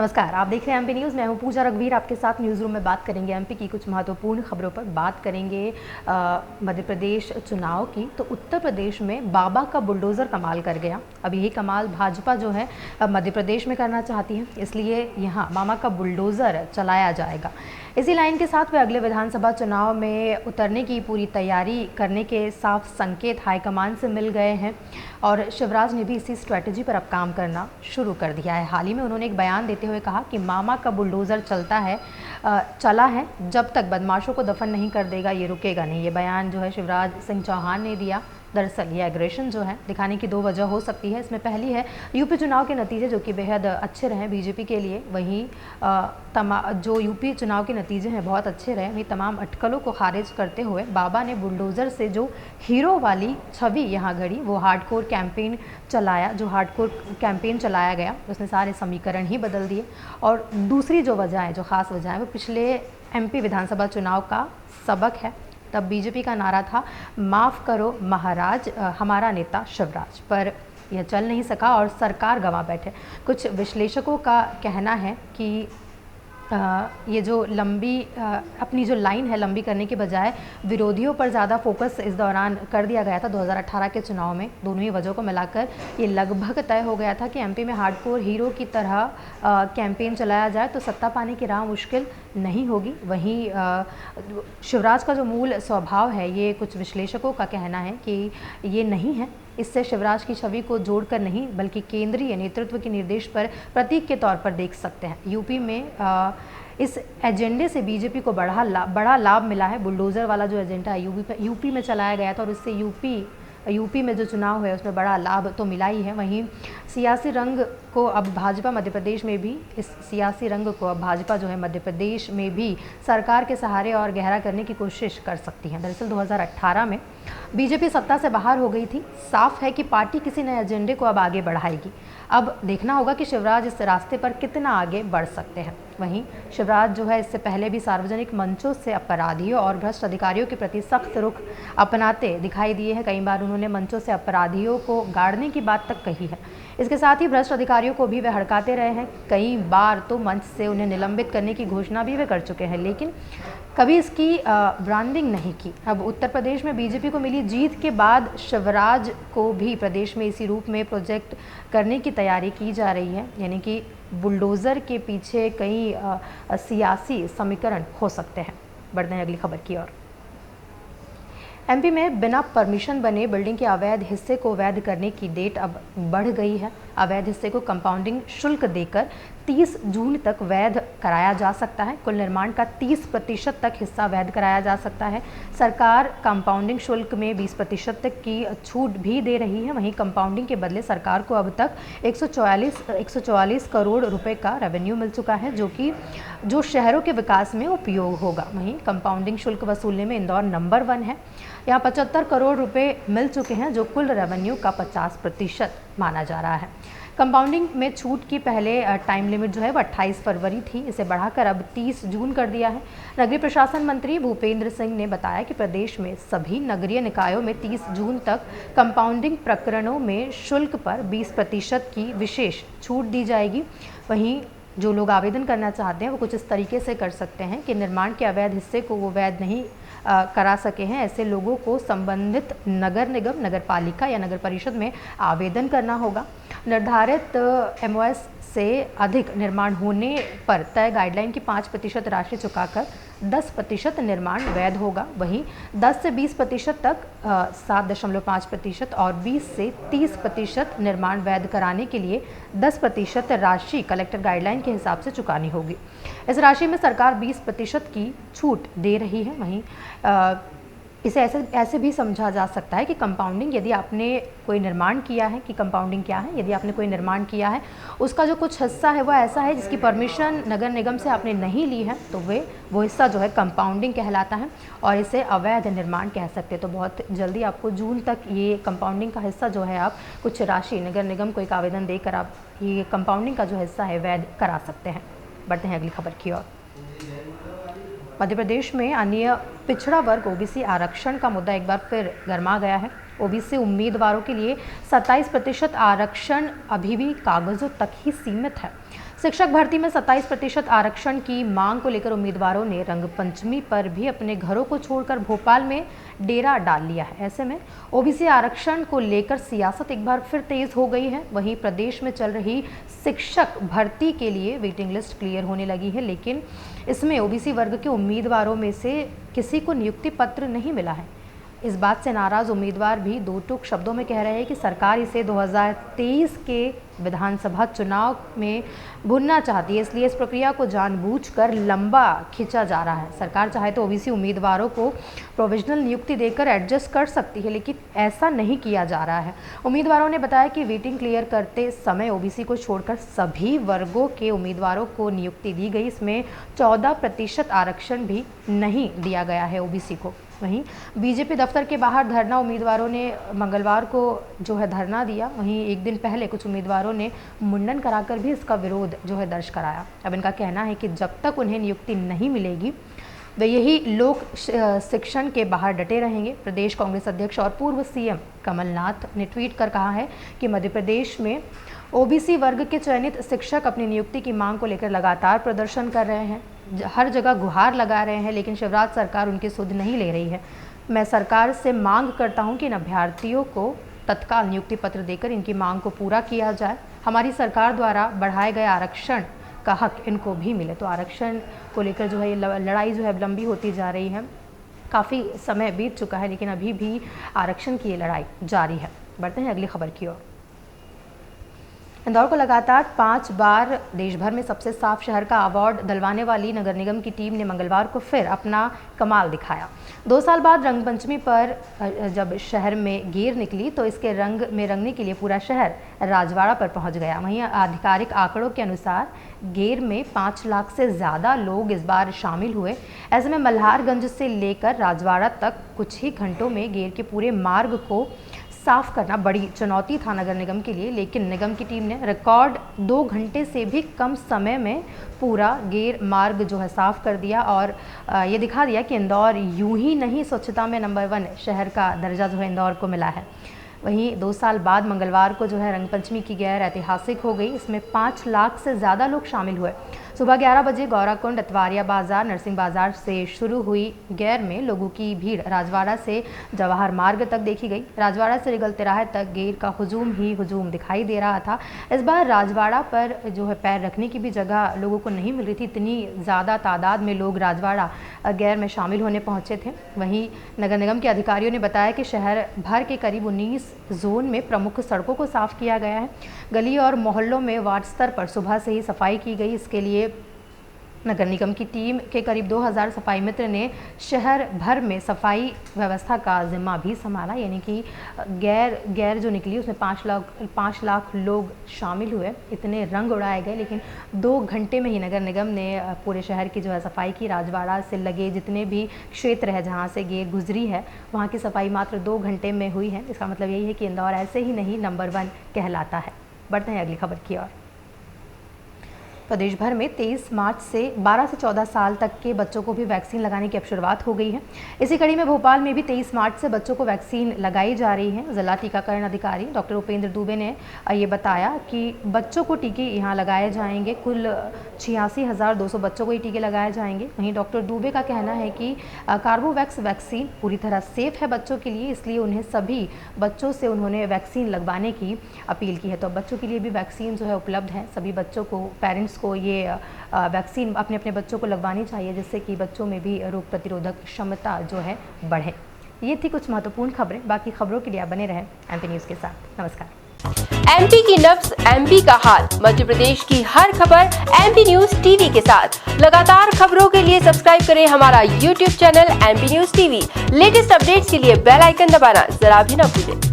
नमस्कार, आप देख रहे हैं एमपी न्यूज़। मैं हूं पूजा रघुवीर, आपके साथ न्यूज़ रूम में बात करेंगे एमपी की कुछ महत्वपूर्ण खबरों पर। बात करेंगे मध्य प्रदेश चुनाव की। तो उत्तर प्रदेश में बाबा का बुलडोज़र कमाल कर गया। अब यही कमाल भाजपा जो है मध्य प्रदेश में करना चाहती है, इसलिए यहाँ मामा का बुलडोज़र चलाया जाएगा। इसी लाइन के साथ वे अगले विधानसभा चुनाव में उतरने की पूरी तैयारी करने के साफ संकेत हाईकमान से मिल गए हैं और शिवराज ने भी इसी स्ट्रैटेजी पर अब काम करना शुरू कर दिया है। हाल ही में उन्होंने एक बयान देते हुए कहा कि मामा का बुलडोज़र चला है, जब तक बदमाशों को दफन नहीं कर देगा ये रुकेगा नहीं। ये बयान जो है शिवराज सिंह चौहान ने दिया। दरअसल ये एग्रेशन जो है दिखाने की दो वजह हो सकती है। इसमें पहली है यूपी चुनाव के नतीजे जो कि बेहद अच्छे रहे बीजेपी के लिए। वहीं जो यूपी चुनाव के नतीजे हैं बहुत अच्छे रहे, वहीं तमाम अटकलों को खारिज करते हुए बाबा ने बुलडोज़र से जो हीरो वाली छवि यहाँ गढ़ी, वो हार्डकोर कैंपेन चलाया गया, उसने सारे समीकरण ही बदल दिए। और दूसरी जो वजह है, जो ख़ास वजह है, वो पिछले एमपी विधानसभा चुनाव का सबक है। तब बीजेपी का नारा था माफ़ करो महाराज हमारा नेता शिवराज, पर यह चल नहीं सका और सरकार गंवा बैठे। कुछ विश्लेषकों का कहना है कि ये जो अपनी जो लाइन है लंबी करने के बजाय विरोधियों पर ज़्यादा फोकस इस दौरान कर दिया गया था 2018 के चुनाव में। दोनों ही वजहों को मिलाकर ये लगभग तय हो गया था कि एमपी में हार्डकोर हीरो की तरह कैंपेन चलाया जाए तो सत्ता पाने की राह मुश्किल नहीं होगी। वहीं शिवराज का जो मूल स्वभाव है, ये कुछ विश्लेषकों का कहना है कि ये नहीं है। इससे शिवराज की छवि को जोड़कर नहीं बल्कि केंद्रीय नेतृत्व के निर्देश पर प्रतीक के तौर पर देख सकते हैं। यूपी में इस एजेंडे से बीजेपी को बड़ा लाभ मिला है। बुलडोज़र वाला जो एजेंडा है यूपी में चलाया गया था और इससे यूपी में जो चुनाव है उसमें बड़ा लाभ तो मिला ही है। वहीं सियासी रंग को अब भाजपा मध्य प्रदेश में भी भाजपा जो है मध्य प्रदेश में भी सरकार के सहारे और गहरा करने की कोशिश कर सकती है। दरअसल 2018 में बीजेपी सत्ता से बाहर हो गई थी। साफ है कि पार्टी किसी नए एजेंडे को अब आगे बढ़ाएगी। अब देखना होगा कि शिवराज इस रास्ते पर कितना आगे बढ़ सकते हैं। वहीं शिवराज जो है इससे पहले भी सार्वजनिक मंचों से अपराधियों और भ्रष्ट अधिकारियों के प्रति सख्त रुख अपनाते दिखाई दिए हैं। कई बार उन्होंने मंचों से अपराधियों को गाड़ने की बात तक कही है। इसके साथ ही भ्रष्ट अधिकारियों को भी वे हड़काते रहे हैं। कई बार तो मंच से उन्हें निलंबित करने की घोषणा भी वे कर चुके हैं, लेकिन कभी इसकी ब्रांडिंग नहीं की। अब उत्तर प्रदेश में बीजेपी को मिली जीत के बाद शिवराज को भी प्रदेश में इसी रूप में प्रोजेक्ट करने की तैयारी की जा रही है, यानी कि बुलडोज़र के पीछे कई सियासी समीकरण हो सकते हैं। बढ़ते हैं अगली खबर की ओर। एमपी में बिना परमिशन बने बिल्डिंग के अवैध हिस्से को वैध करने की डेट अब बढ़ गई है। अवैध हिस्से को कंपाउंडिंग शुल्क देकर 30 जून तक वैध कराया जा सकता है। कुल निर्माण का 30% तक हिस्सा वैध कराया जा सकता है। सरकार कंपाउंडिंग शुल्क में 20% तक की छूट भी दे रही है। वहीं कंपाउंडिंग के बदले सरकार को अब तक 144 करोड़ रुपए का रेवेन्यू मिल चुका है, जो शहरों के विकास में उपयोग होगा। वहीं कंपाउंडिंग शुल्क वसूलने में इंदौर नंबर 1 है। यहाँ 75 करोड़ रुपए मिल चुके हैं, जो कुल रेवेन्यू का 50% माना जा रहा है। कंपाउंडिंग में छूट की पहले टाइम लिमिट जो है वो 28 फरवरी थी, इसे बढ़ाकर अब 30 जून कर दिया है। नगरीय प्रशासन मंत्री भूपेंद्र सिंह ने बताया कि प्रदेश में सभी नगरीय निकायों में 30 जून तक कंपाउंडिंग प्रकरणों में शुल्क पर 20% की विशेष छूट दी जाएगी। वहीं जो लोग आवेदन करना चाहते हैं वो कुछ इस तरीके से कर सकते हैं कि निर्माण के अवैध हिस्से को वो वैध नहीं करा सके हैं, ऐसे लोगों को संबंधित नगर निगम, नगर पालिका या नगर परिषद में आवेदन करना होगा। निर्धारित एमओएस से अधिक निर्माण होने पर तय गाइडलाइन की 5% राशि चुकाकर 10% निर्माण वैध होगा। वहीं 10 से 20% तक 7.5% और 20 से 30% निर्माण वैध कराने के लिए 10% राशि कलेक्टर गाइडलाइन के हिसाब से चुकानी होगी। इस राशि में सरकार 20% की छूट दे रही है। वहीं इसे ऐसे भी समझा जा सकता है कि कंपाउंडिंग, यदि आपने कोई निर्माण किया है, कि कंपाउंडिंग क्या है, यदि आपने कोई निर्माण किया है उसका जो कुछ हिस्सा है वो ऐसा है जिसकी परमिशन नगर निगम से आपने नहीं ली है, तो वो हिस्सा जो है कंपाउंडिंग कहलाता है और इसे अवैध निर्माण कह सकते हैं। तो बहुत जल्दी आपको जून तक ये कंपाउंडिंग का हिस्सा जो है आप कुछ राशि नगर निगम को एक आवेदन देकर आप ये कंपाउंडिंग का जो हिस्सा है वैध करा सकते हैं। बढ़ते हैं अगली खबर की ओर। मध्य प्रदेश में अन्य पिछड़ा वर्ग ओबीसी आरक्षण का मुद्दा एक बार फिर गर्मा गया है। ओबीसी उम्मीदवारों के लिए 27% आरक्षण अभी भी कागजों तक ही सीमित है। शिक्षक भर्ती में 27% आरक्षण की मांग को लेकर उम्मीदवारों ने रंगपंचमी पर भी अपने घरों को छोड़कर भोपाल में डेरा डाल लिया है। ऐसे में ओबीसी आरक्षण को लेकर सियासत एक बार फिर तेज हो गई है। वहीं प्रदेश में चल रही शिक्षक भर्ती के लिए वेटिंग लिस्ट क्लियर होने लगी है, लेकिन इसमें ओबीसी वर्ग के उम्मीदवारों में से किसी को नियुक्ति पत्र नहीं मिला है। इस बात से नाराज उम्मीदवार भी दो टूक शब्दों में कह रहे हैं कि सरकार इसे 2023 के विधानसभा चुनाव में भुनना चाहती है, इसलिए इस प्रक्रिया को जानबूझकर लंबा खींचा जा रहा है। सरकार चाहे तो ओबीसी उम्मीदवारों को प्रोविजनल नियुक्ति देकर एडजस्ट कर सकती है, लेकिन ऐसा नहीं किया जा रहा है। उम्मीदवारों ने बताया कि वेटिंग क्लियर करते समय ओबीसी को छोड़कर सभी वर्गों के उम्मीदवारों को नियुक्ति दी गई। इसमें 14% आरक्षण भी नहीं दिया गया है ओबीसी को। वहीं बीजेपी दफ्तर के बाहर धरना उम्मीदवारों ने मंगलवार को धरना दिया। वहीं एक दिन पहले कुछ उम्मीदवारों ने मुंडन कराकर भी इसका विरोध दर्ज कराया। अब इनका कहना है कि जब तक उन्हें नियुक्ति नहीं मिलेगी वे यही लोक शिक्षण के बाहर डटे रहेंगे। प्रदेश कांग्रेस अध्यक्ष और पूर्व सीएम कमलनाथ ने ट्वीट कर कहा है कि मध्य प्रदेश में ओबीसी वर्ग के चयनित शिक्षक अपनी नियुक्ति की मांग को लेकर लगातार प्रदर्शन कर रहे हैं, हर जगह गुहार लगा रहे हैं, लेकिन शिवराज सरकार उनकी सुध नहीं ले रही है। मैं सरकार से मांग करता हूं कि इन अभ्यर्थियों को तत्काल नियुक्ति पत्र देकर इनकी मांग को पूरा किया जाए। हमारी सरकार द्वारा बढ़ाए गए आरक्षण का हक इनको भी मिले। तो आरक्षण को लेकर ये लड़ाई लंबी होती जा रही है। काफ़ी समय बीत चुका है, लेकिन अभी भी आरक्षण की ये लड़ाई जारी है। बढ़ते हैं अगली खबर की ओर। इंदौर को लगातार 5 बार देश भर में सबसे साफ शहर का अवार्ड दिलवाने वाली नगर निगम की टीम ने मंगलवार को फिर अपना कमाल दिखाया। 2 साल बाद रंगपंचमी पर जब शहर में गेर निकली तो इसके रंग में रंगने के लिए पूरा शहर राजवाड़ा पर पहुंच गया। वहीं आधिकारिक आंकड़ों के अनुसार गेर में 5 लाख से ज़्यादा लोग इस बार शामिल हुए। ऐसे में मल्हारगंज से लेकर राजवाड़ा तक कुछ ही घंटों में गेर के पूरे मार्ग को साफ करना बड़ी चुनौती था नगर निगम के लिए, लेकिन निगम की टीम ने रिकॉर्ड 2 घंटे से भी कम समय में पूरा गेर मार्ग साफ कर दिया और ये दिखा दिया कि इंदौर यूं ही नहीं स्वच्छता में नंबर 1 शहर का दर्जा इंदौर को मिला है। वहीं 2 साल बाद मंगलवार को रंगपंचमी की गैर ऐतिहासिक हो गई। इसमें 5 लाख से ज़्यादा लोग शामिल हुए। सुबह 11 बजे गौराकुंड, अतवारिया बाजार, नरसिंह बाजार से शुरू हुई गैर में लोगों की भीड़ राजवाड़ा से जवाहर मार्ग तक देखी गई। राजवाड़ा से रिगल तिराहे तक गेर का हुजूम ही हुजूम दिखाई दे रहा था। इस बार राजवाड़ा पर पैर रखने की भी जगह लोगों को नहीं मिल रही थी। इतनी ज़्यादा तादाद में लोग राजवाड़ा गैर में शामिल होने पहुँचे थे। वहीं नगर निगम के अधिकारियों ने बताया कि शहर भर के करीब 19 जोन में प्रमुख सड़कों को साफ किया गया है। गली और मोहल्लों में वार्ड स्तर पर सुबह से ही सफाई की गई। इसके लिए नगर निगम की टीम के करीब 2000 सफाई मित्र ने शहर भर में सफाई व्यवस्था का जिम्मा भी संभाला। यानी कि गैर निकली उसमें 5 लाख लोग शामिल हुए। इतने रंग उड़ाए गए, लेकिन 2 घंटे में ही नगर निगम ने पूरे शहर की सफाई की। राजवाड़ा से लगे जितने भी क्षेत्र है जहाँ से गेर गुजरी है वहाँ की सफाई मात्र 2 घंटे में हुई है। इसका मतलब यही है कि इंदौर ऐसे ही नहीं नंबर 1 कहलाता है। बढ़ते हैं अगली खबर की ओर। प्रदेश भर में 23 मार्च से 12 से 14 साल तक के बच्चों को भी वैक्सीन लगाने की अब शुरुआत हो गई है। इसी कड़ी में भोपाल में भी 23 मार्च से बच्चों को वैक्सीन लगाई जा रही है। जिला टीकाकरण अधिकारी डॉक्टर उपेंद्र दुबे ने ये बताया कि बच्चों को टीके यहाँ लगाए जाएंगे। कुल 86,200 बच्चों को ये टीके लगाए जाएंगे। वहीं डॉक्टर दुबे का कहना है कि कार्बोवैक्स वैक्सीन पूरी तरह सेफ है बच्चों के लिए, इसलिए उन्हें सभी बच्चों से उन्होंने वैक्सीन लगवाने की अपील की है। तो बच्चों के लिए भी वैक्सीन उपलब्ध है। सभी बच्चों को, पेरेंट्स को ये वैक्सीन अपने बच्चों को लगवानी चाहिए, जिससे कि बच्चों में भी रोग प्रतिरोधक क्षमता बढ़े। ये थी कुछ महत्वपूर्ण खबरें। बाकी खबरों के लिए आप बने रहें एमपी न्यूज़ के साथ। नमस्कार। एमपी की नब्ज, एमपी का हाल, मध्य प्रदेश की हर खबर एमपी न्यूज़ टीवी के साथ। लगातार खबरों के लिए सब्सक्राइब करें हमारा YouTube channel MP news TV. Latest updates के लिए बेल आइकन दबाना जरा भी न भूलें।